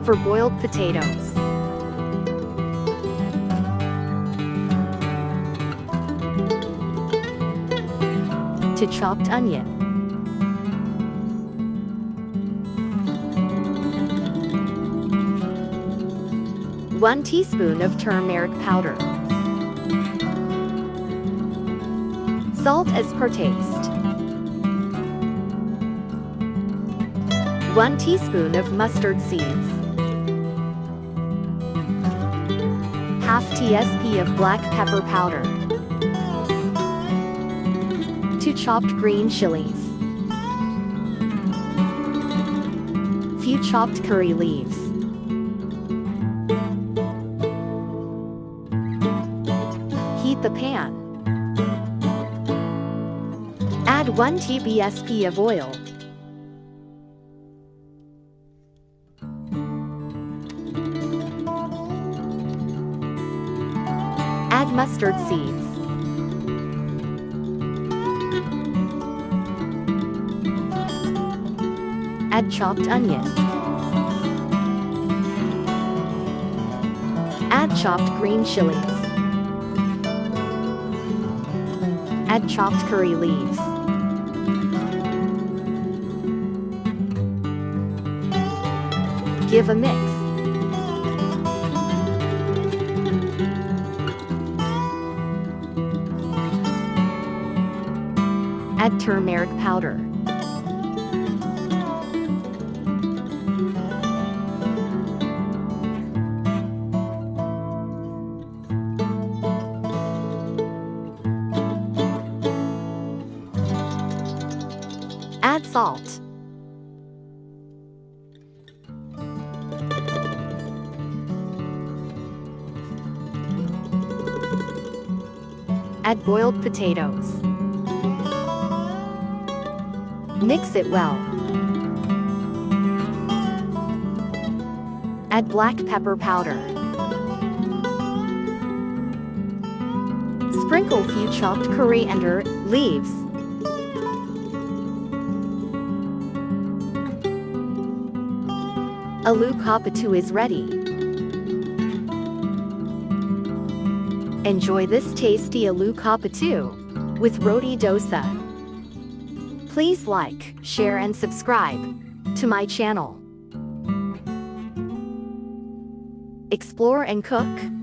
for boiled potatoes. To chopped onion. One teaspoon of turmeric powder. Salt as per taste. 1 teaspoon of mustard seeds. Half teaspoon of black pepper powder. 2 chopped green chilies. Few chopped curry leaves. Heat the pan. Add 1 tablespoon of oil. Add mustard seeds. Add chopped onion. Add chopped green chilies. Add chopped curry leaves. Give a mix. Add turmeric powder. Add salt. Add boiled potatoes. Mix it well. Add black pepper powder. Sprinkle few chopped coriander leaves. Aloo Sabzi is ready. Enjoy this tasty Aloo Sabzi with roti dosa. Please like, share and subscribe to my channel. Explore and cook.